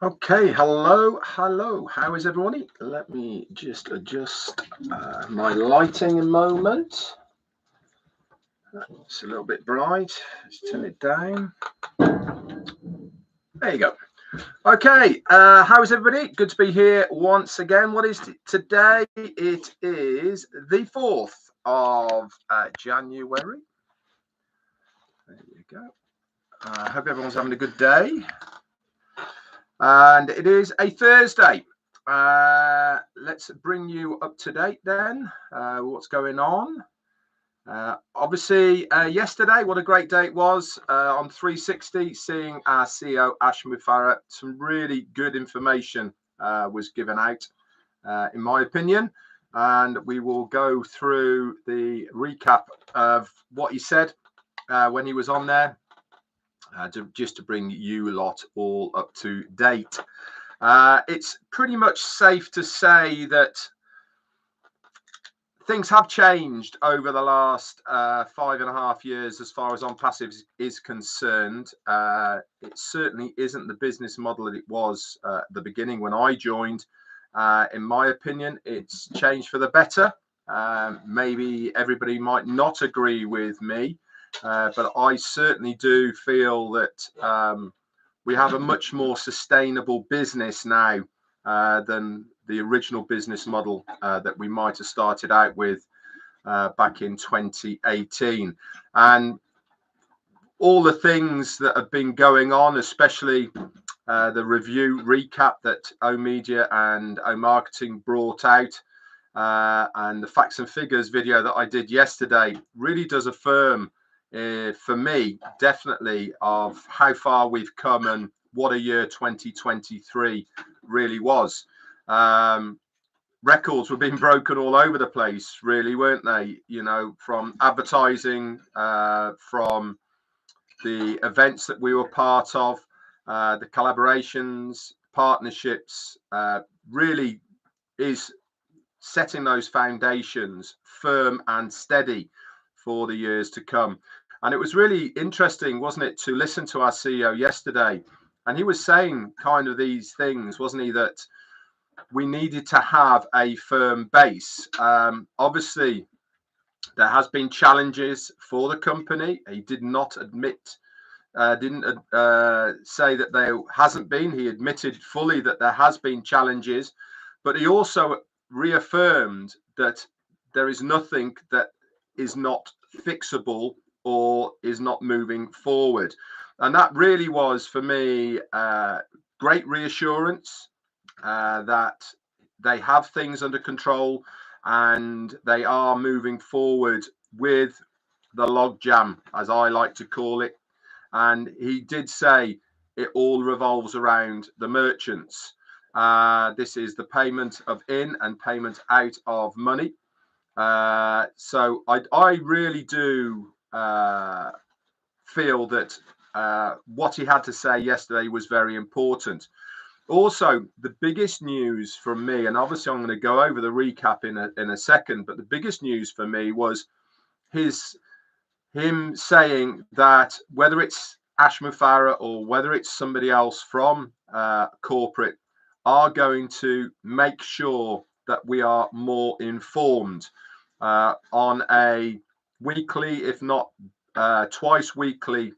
Okay, hello, how is everybody? Let me just adjust my lighting a moment. It's a little bit bright. Let's turn it down. There you go. Okay, how is everybody? Good to be here once again. What is today? It is the 4th of January. There you go. I hope everyone's having a good day. And it is a Thursday. Let's bring you up to date then. What's going on? Obviously, yesterday, what a great day it was on 360, seeing our CEO, Ash Mufareh. Some really good information was given out, in my opinion. And we will go through the recap of what he said when he was on there. Just to bring you lot all up to date. It's pretty much safe to say that things have changed over the last 5.5 years as far as OnPassive is concerned. It certainly isn't the business model that it was at the beginning when I joined. In my opinion, it's changed for the better. Maybe everybody might not agree with me. But I certainly do feel that we have a much more sustainable business now than the original business model that we might have started out with back in 2018. And all the things that have been going on, especially the review recap that OMedia and OMarketing brought out, and the facts and figures video that I did yesterday really does affirm for me, definitely, of how far we've come and what a year 2023 really was. Records were being broken all over the place, really, weren't they? You know, from advertising, from the events that we were part of, the collaborations, partnerships, really is setting those foundations firm and steady for the years to come. And it was really interesting, wasn't it, to listen to our CEO yesterday. And he was saying kind of these things, wasn't he, that we needed to have a firm base. Obviously, there has been challenges for the company. He did not admit, didn't say that there hasn't been. He admitted fully that there has been challenges, but he also reaffirmed that there is nothing that is not fixable or is not moving forward. And that really was, for me, great reassurance that they have things under control and they are moving forward with the logjam, as I like to call it. And he did say it all revolves around the merchants. This is the payment of in and payment out of money. So I really do feel that what he had to say yesterday was very important. Also, the biggest news from me, and obviously I'm going to go over the recap in a second, but the biggest news for me was him saying that whether it's Ash Mufareh or whether it's somebody else from corporate are going to make sure that we are more informed on a weekly, if not twice weekly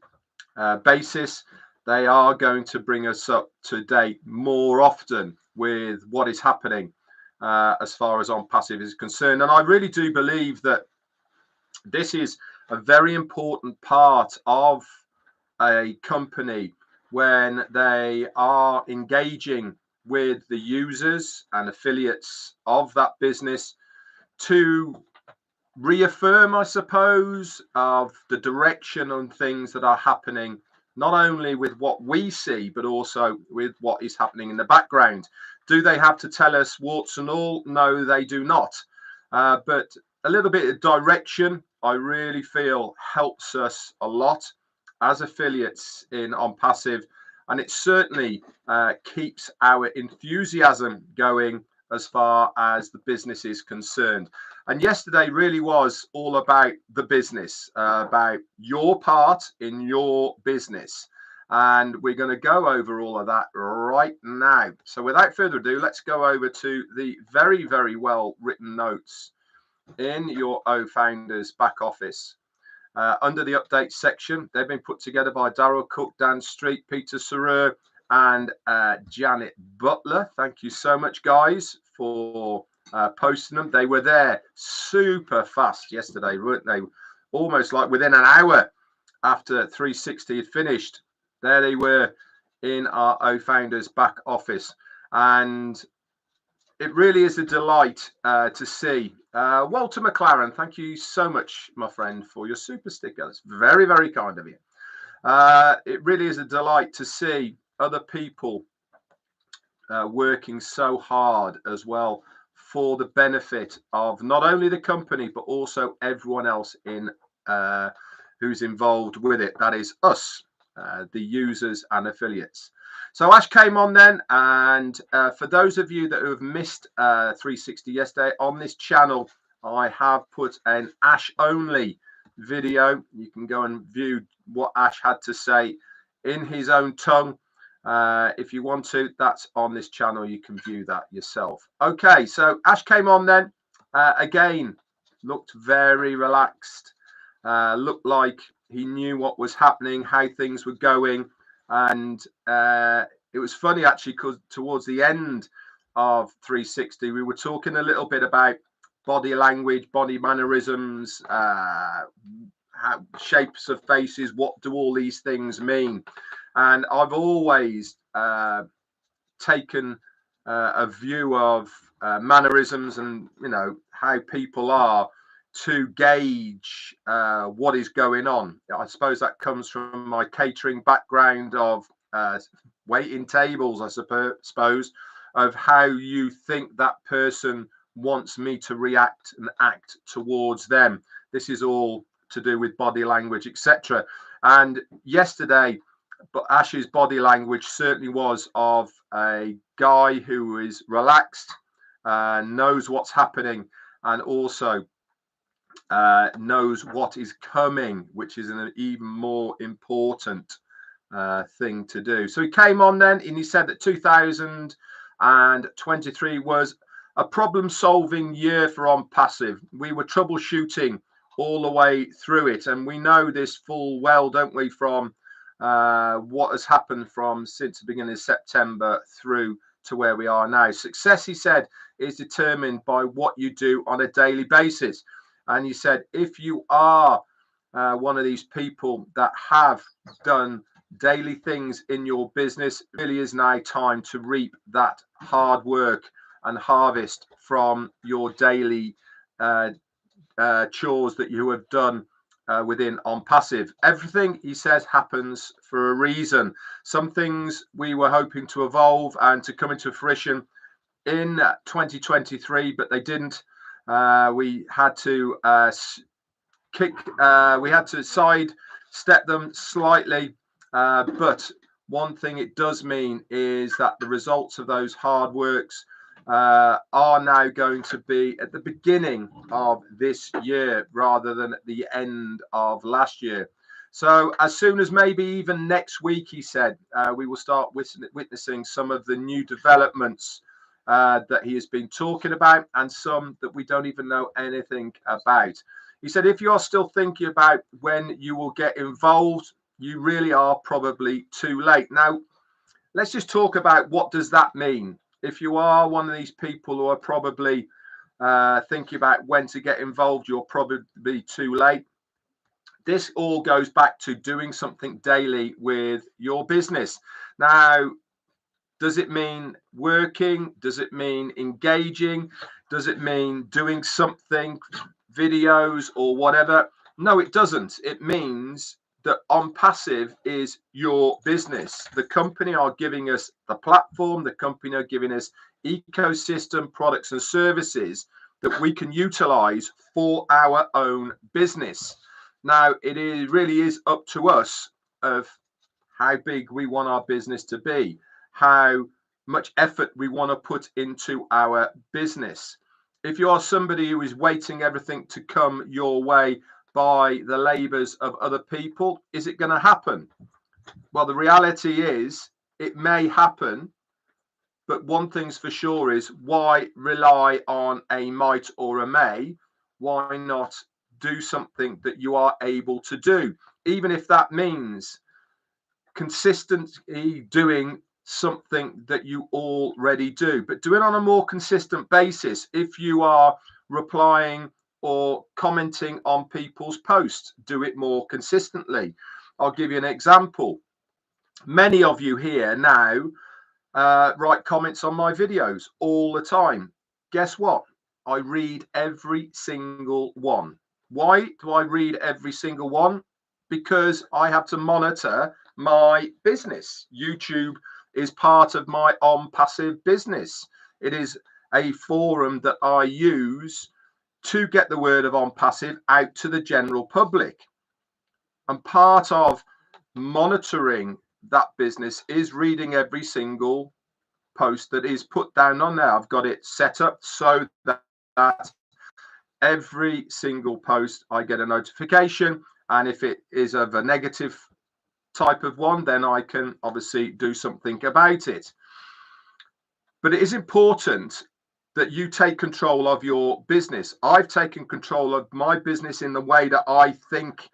basis. They are going to bring us up to date more often with what is happening as far as OnPassive is concerned. And I really do believe that this is a very important part of a company when they are engaging with the users and affiliates of that business to reaffirm, I suppose, of the direction and things that are happening, not only with what we see, but also with what is happening in the background. Do they have to tell us warts and all? No, they do not. But a little bit of direction, I really feel, helps us a lot as affiliates in OnPassive. And it certainly keeps our enthusiasm going as far as the business is concerned. And yesterday really was all about the business, about your part in your business. And we're going to go over all of that right now. So without further ado, let's go over to the very, very well written notes in your OFounders back office. Under the update section, they've been put together by Darryl Cook, Dan Street, Peter Sarer, and Janet Butler. Thank you so much, guys, for posting them. They were there super fast yesterday, weren't they? Almost like within an hour after 360 had finished. There they were in our OFounders back office. And it really is a delight to see. Walter McLaren, thank you so much, my friend, for your super sticker. That's very, very kind of you. It really is a delight to see other people working so hard as well for the benefit of not only the company, but also everyone else in who's involved with it. That is us, the users and affiliates. So Ash came on then, and for those of you that have missed 360 yesterday, on this channel, I have put an Ash only video. You can go and view what Ash had to say in his own tongue. If you want to, that's on this channel. You can view that yourself. Okay, so Ash came on then. Again, looked very relaxed. Looked like he knew what was happening, how things were going. And it was funny, actually, because towards the end of 360, we were talking a little bit about body language, body mannerisms, shapes of faces. What do all these things mean? And I've always taken a view of mannerisms and, you know, how people are to gauge what is going on. I suppose that comes from my catering background of waiting tables, I suppose, of how you think that person wants me to react and act towards them. This is all to do with body language, etc. And yesterday, but Ash's body language certainly was of a guy who is relaxed, knows what's happening, and also knows what is coming, which is an even more important thing to do. So he came on then and he said that 2023 was a problem-solving year for OnPassive. We were troubleshooting all the way through it, and we know this full well, don't we, from what has happened from since the beginning of September through to where we are now. Success, he said, is determined by what you do on a daily basis. And he said, if you are one of these people that have done daily things in your business, it really is now time to reap that hard work and harvest from your daily chores that you have done within OnPassive. Everything, he says, happens for a reason. Some things we were hoping to evolve and to come into fruition in 2023, but they didn't. We had to sidestep them slightly, but one thing it does mean is that the results of those hard works are now going to be at the beginning of this year rather than at the end of last year. So as soon as maybe even next week, he said, we will start witnessing some of the new developments that he has been talking about, and some that we don't even know anything about. He said, if you're still thinking about when you will get involved, you really are probably too late. Now, let's just talk about what does that mean. If you are one of these people who are probably thinking about when to get involved, you're probably too late. This all goes back to doing something daily with your business. Now, does it mean working? Does it mean engaging? Does it mean doing something, videos or whatever? No, it doesn't. It means that OnPassive is your business. The company are giving us the platform. The company are giving us ecosystem products and services that we can utilize for our own business. Now, it really is up to us of how big we want our business to be, how much effort we want to put into our business. If you are somebody who is waiting everything to come your way by the labors of other people, is it going to happen? Well, the reality is it may happen, but one thing's for sure is, why rely on a might or a may? Why not do something that you are able to do, even if that means consistently doing something that you already do, but do it on a more consistent basis. If you are replying or commenting on people's posts, do it more consistently. I'll give you an example. Many of you here now write comments on my videos all the time. Guess what? I read every single one. Why do I read every single one? Because I have to monitor my business. YouTube is part of my OnPassive business. It is a forum that I use to get the word of OnPassive out to the general public. And part of monitoring that business is reading every single post that is put down on there. I've got it set up so that every single post I get a notification, and if it is of a negative type of one, then I can obviously do something about it. But it is important that you take control of your business. I've taken control of my business in the way that I think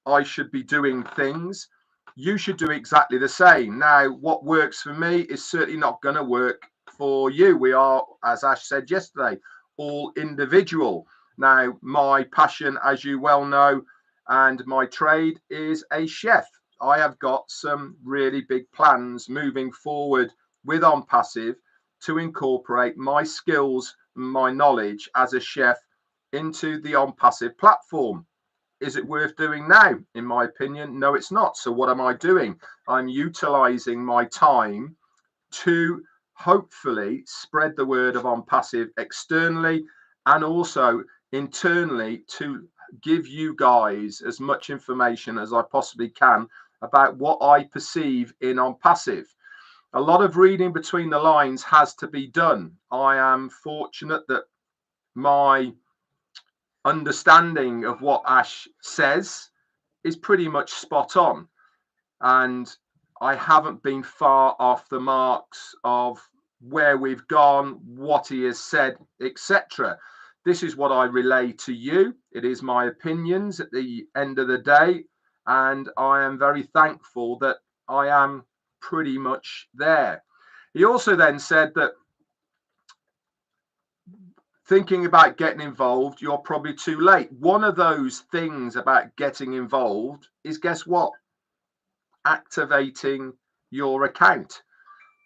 I should be doing things. You should do exactly the same. Now, what works for me is certainly not going to work for you. We are, as Ash said yesterday, all individual. Now, my passion, as you well know, and my trade is a chef. I have got some really big plans moving forward with OnPassive to incorporate my skills, my knowledge as a chef into the OnPassive platform. Is it worth doing now? In my opinion, no, it's not. So what am I doing? I'm utilizing my time to hopefully spread the word of OnPassive externally, and also internally to give you guys as much information as I possibly can about what I perceive in OnPassive. A lot of reading between the lines has to be done. I am fortunate that my understanding of what Ash says is pretty much spot on, and I haven't been far off the marks of where we've gone, what he has said, etc. This is what I relay to you. It is my opinions at the end of the day, and I am very thankful that I am pretty much there. He also then said that thinking about getting involved, you're probably too late. One of those things about getting involved is, guess what? Activating your account.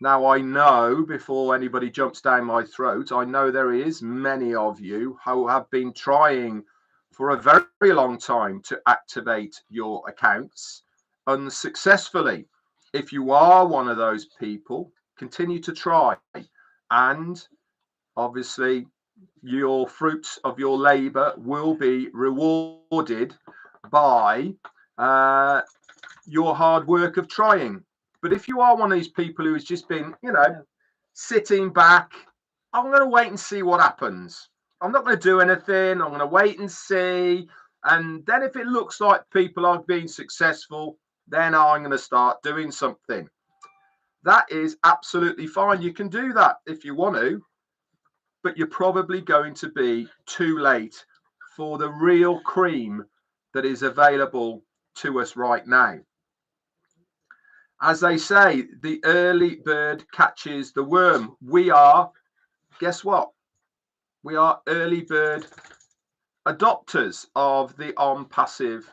Now, I know, before anybody jumps down my throat, I know there is many of you who have been trying for a very long time to activate your accounts unsuccessfully. If you are one of those people, continue to try, and obviously your fruits of your labor will be rewarded by your hard work of trying. But if you are one of these people who has just been, sitting back, I'm going to wait and see what happens. I'm not going to do anything. I'm going to wait and see. And then if it looks like people are being successful, then I'm going to start doing something. That is absolutely fine. You can do that if you want to, but you're probably going to be too late for the real cream that is available to us right now. As they say, the early bird catches the worm. We are, guess what? We are early bird adopters of the OnPassive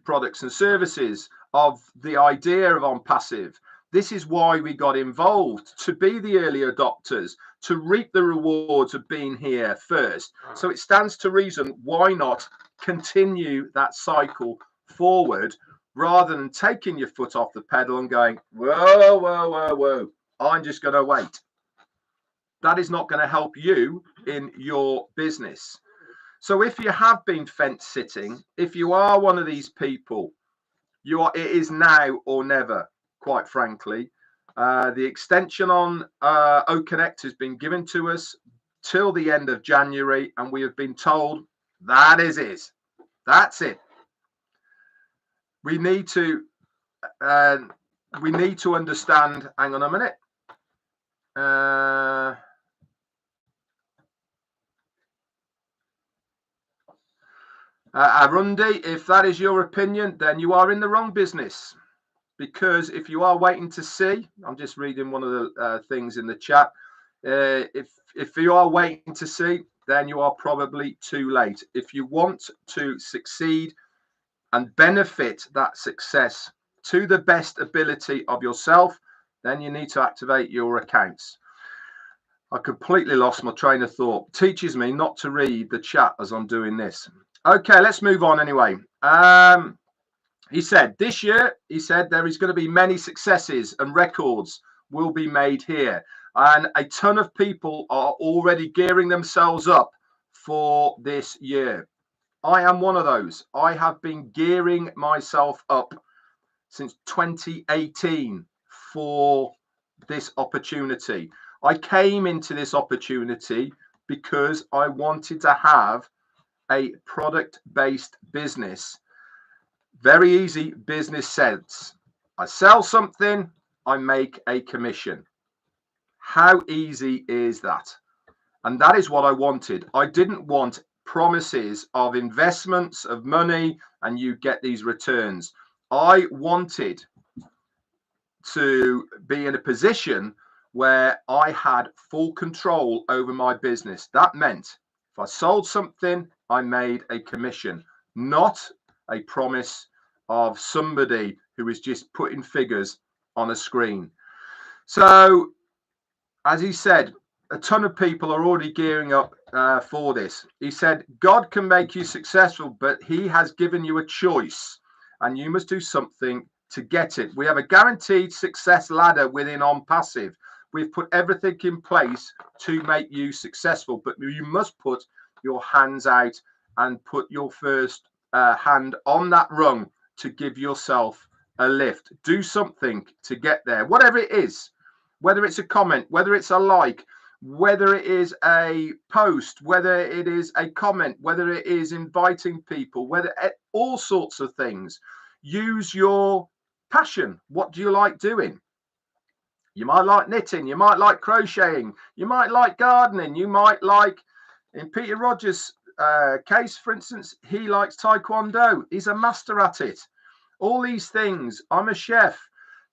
products and services, of the idea of OnPassive. This is why we got involved, to be the early adopters, to reap the rewards of being here first. So it stands to reason, why not continue that cycle forward, rather than taking your foot off the pedal and going, whoa, whoa, whoa, whoa, I'm just going to wait. That is not going to help you in your business. So if you have been fence sitting, if you are one of these people, it is now or never, quite frankly. The extension on OConnect has been given to us till the end of January, and we have been told that is it. That's it. We need to we need to understand. Hang on a minute. Arundi, if that is your opinion, then you are in the wrong business. Because if you are waiting to see, I'm just reading one of the things in the chat. If you are waiting to see, then you are probably too late. If you want to succeed and benefit that success to the best ability of yourself, then you need to activate your accounts. I completely lost my train of thought. Teaches me not to read the chat as I'm doing this. Okay, let's move on anyway. He said, this year, he said, there is going to be many successes and records will be made here. And a ton of people are already gearing themselves up for this year. I am one of those. I have been gearing myself up since 2018 for this opportunity. I came into this opportunity because I wanted to have a product-based business. Very easy business sense. I sell something, I make a commission. How easy is that? And that is what I wanted. I didn't want promises of investments of money and you get these returns. I wanted to be in a position where I had full control over my business. That meant if I sold something, I made a commission, not a promise of somebody who is just putting figures on a screen. So, as he said, a ton of people are already gearing up for this. He said, God can make you successful, but he has given you a choice and you must do something to get it. We have a guaranteed success ladder within OnPassive. We've put everything in place to make you successful, but you must put your hands out and put your first hand on that rung to give yourself a lift. Do something to get there, whatever it is, whether it's a comment, whether it's a like, whether it is a post, whether it is a comment, whether it is inviting people, whether all sorts of things. Use your passion. What do you like doing? You might like knitting, you might like crocheting, you might like gardening, you might like, in Peter Rogers' case, for instance, he likes Taekwondo. He's a master at it. All these things. I'm a chef.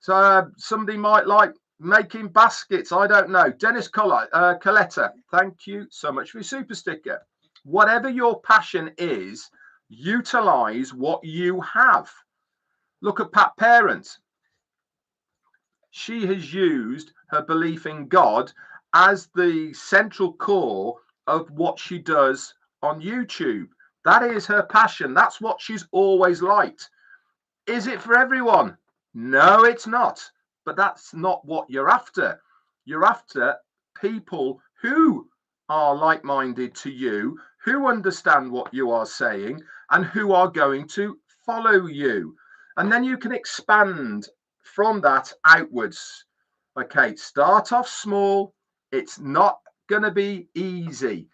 So somebody might like making baskets. I don't know. Dennis Coletta, thank you so much for your super sticker. Whatever your passion is, utilize what you have. Look at Pat Parent. She has used her belief in God as the central core of what she does on YouTube. That is her passion. That's what she's always liked. Is it for everyone? No, it's not. But that's not what you're after. You're after people who are like-minded to you, who understand what you are saying, and who are going to follow you. And then you can expand from that outwards. Okay, start off small. It's not going to be easy.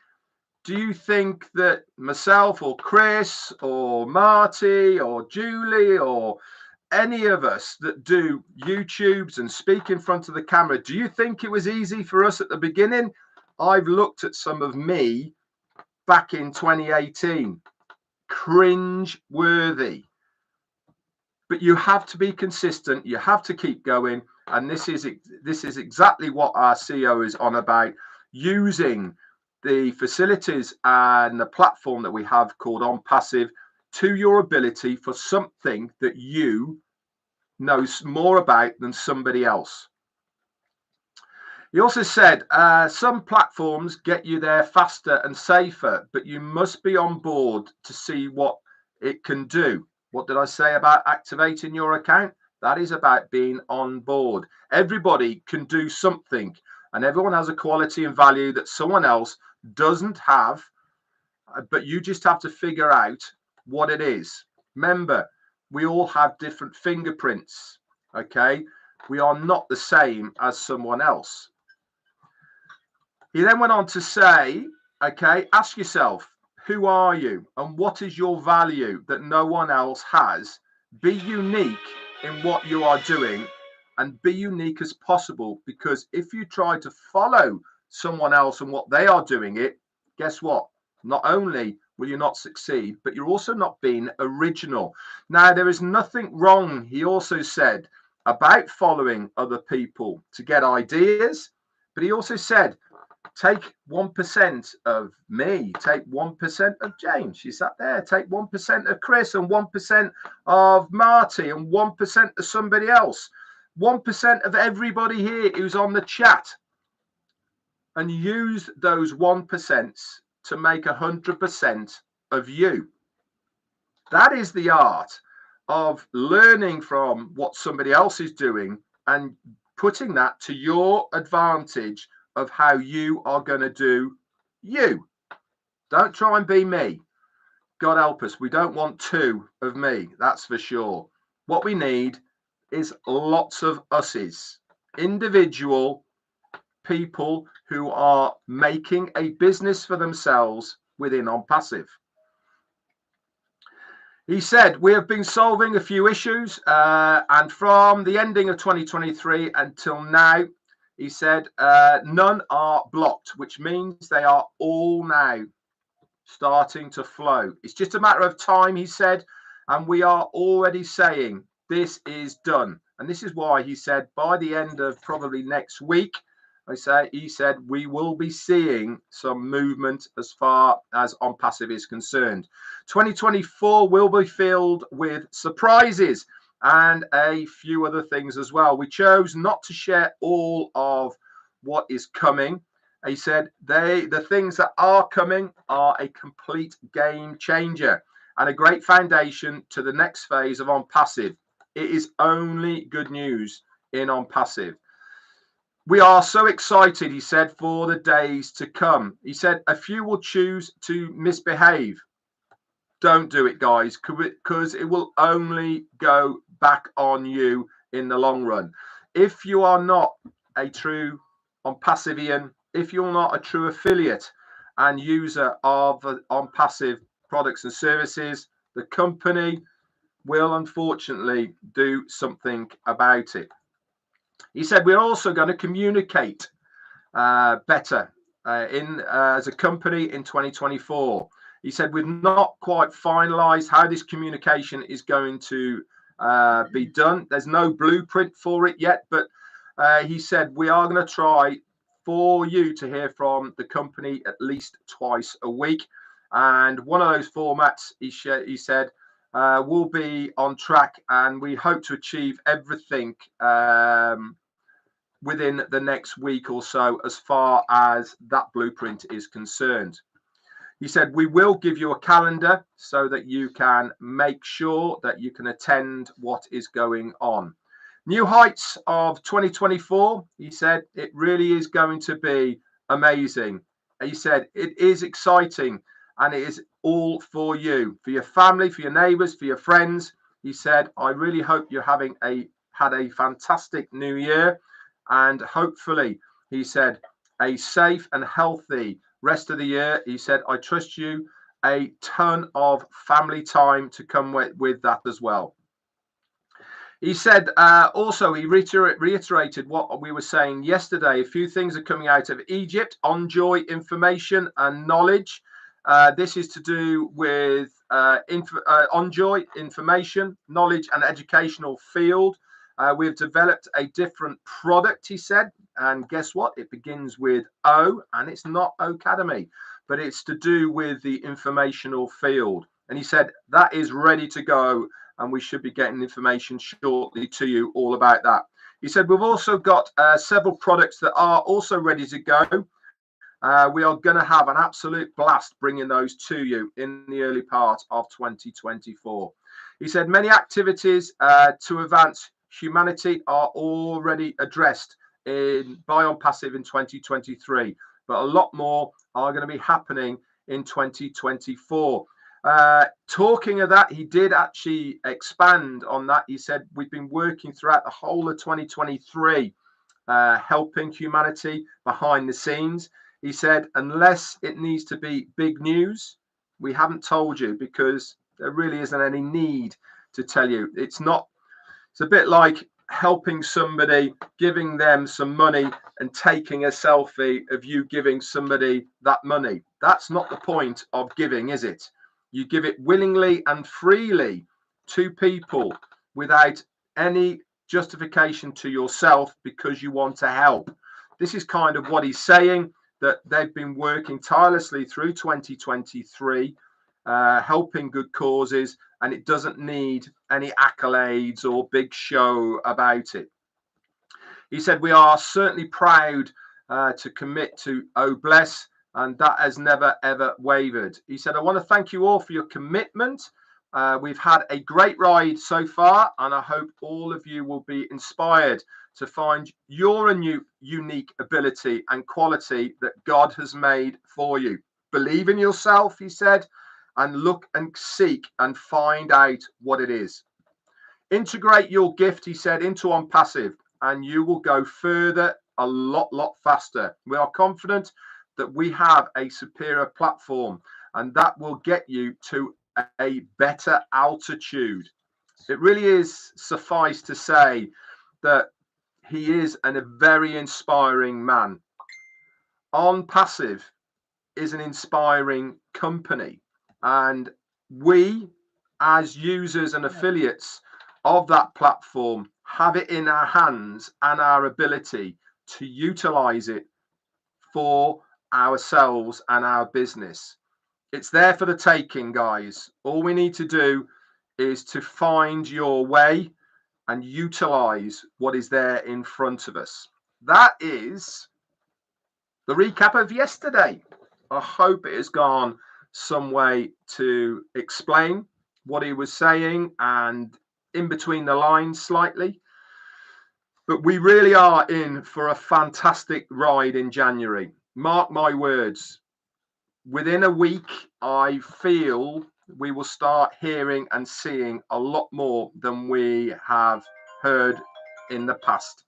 Do you think that myself or Chris or Marty or Julie or any of us that do YouTubes and speak in front of the camera, do you think it was easy for us at the beginning? I've looked at some of me back in 2018. Cringe worthy. But you have to be consistent. You have to keep going. And this is exactly what our CEO is on about, using the facilities and the platform that we have called OnPassive to your ability for something that you know more about than somebody else. He also said, some platforms get you there faster and safer, but you must be on board to see what it can do. What did I say about activating your account? That is about being on board. Everybody can do something, and everyone has a quality and value that someone else doesn't have, but you just have to figure out what it is. Remember, we all have different fingerprints. Okay, we are not the same as someone else. He then went on to say, okay, ask yourself, who are you and what is your value that no one else has? Be unique in what you are doing and be unique as possible, because if you try to follow someone else and what they are doing it, guess what? Not only will you not succeed, but you're also not being original. Now, there is nothing wrong, he also said, about following other people to get ideas, but he also said, take 1% of me, take 1% of James, she sat there, take 1% of Chris and 1% of Marty and 1% of somebody else, 1% of everybody here who's on the chat, and use those 1% to make 100% of you. That is the art of learning from what somebody else is doing and putting that to your advantage of how you are going to do you. Don't try and be me. God help us. We don't want two of me, that's for sure. What we need is lots of us's, individual people who are making a business for themselves within OnPassive. He said, we have been solving a few issues, and from the ending of 2023 until now, he said, none are blocked, which means they are all now starting to flow. It's just a matter of time, he said, and we are already saying this is done. And this is why he said by the end of probably next week, he said we will be seeing some movement as far as OnPassive is concerned. 2024 will be filled with surprises and a few other things as well. We chose not to share all of what is coming. He said the things that are coming are a complete game changer and a great foundation to the next phase of OnPassive. It is only good news in OnPassive. We are so excited, he said, for the days to come. He said a few will choose to misbehave. Don't do it, guys, because it will only go back on you in the long run. If you are not a true OnPassivian, if you're not a true affiliate and user of OnPassive products and services, the company will unfortunately do something about it. He said we're also going to communicate better as a company in 2024. He said we've not quite finalized how this communication is going to be done. There's no blueprint for it yet, but he said we are going to try for you to hear from the company at least twice a week. And one of those formats, he said, will be on track, and we hope to achieve everything within the next week or so as far as that blueprint is concerned. He said we will give you a calendar so that you can make sure that you can attend what is going on. New heights of 2024, he said, it really is going to be amazing. He said it is exciting and it is all for you, for your family, for your neighbors, for your friends. He said, I really hope you're had a fantastic new year, and hopefully, he said, a safe and healthy rest of the year. He said, I trust you a ton of family time to come with that as well. He said also, he reiterated what we were saying yesterday. A few things are coming out of Egypt, Enjoy information and knowledge. This is to do with Enjoy information, knowledge and educational field. We've developed a different product, he said, and guess what? It begins with O, and it's not Academy, but it's to do with the informational field. And he said that is ready to go, and we should be getting information shortly to you all about that. He said we've also got several products that are also ready to go. We are going to have an absolute blast bringing those to you in the early part of 2024. He said many activities to advance humanity are already addressed by OnPassive in 2023, but a lot more are going to be happening in 2024. Talking of that, he did actually expand on that. He said we've been working throughout the whole of 2023 helping humanity behind the scenes. He said unless it needs to be big news, we haven't told you, because there really isn't any need to tell you. It's not It's a bit like helping somebody, giving them some money and taking a selfie of you giving somebody that money. That's not the point of giving, is it? You give it willingly and freely to people without any justification to yourself because you want to help. This is kind of what he's saying, that they've been working tirelessly through 2023, helping good causes, and it doesn't need any accolades or big show about it. He said, we are certainly proud to commit to OBless, and that has never, ever wavered. He said, I want to thank you all for your commitment. We've had a great ride so far, and I hope all of you will be inspired to find your unique ability and quality that God has made for you. Believe in yourself, he said, and look and seek and find out what it is. Integrate your gift, he said, into OnPassive, and you will go further a lot faster. We are confident that we have a superior platform, and that will get you to a better altitude. It really is suffice to say that he is a very inspiring man. OnPassive is an inspiring company, and we as users and affiliates of that platform have it in our hands and our ability to utilize it for ourselves and our business. It's there for the taking, guys. All we need to do is to find your way and utilize what is there in front of us. That is the recap of yesterday. I hope it has gone some way to explain what he was saying and in between the lines slightly. But we really are in for a fantastic ride in January. Mark my words. Within a week, I feel we will start hearing and seeing a lot more than we have heard in the past.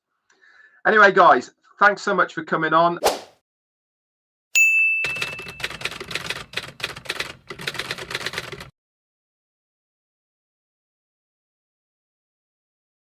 Anyway, guys, thanks so much for coming on.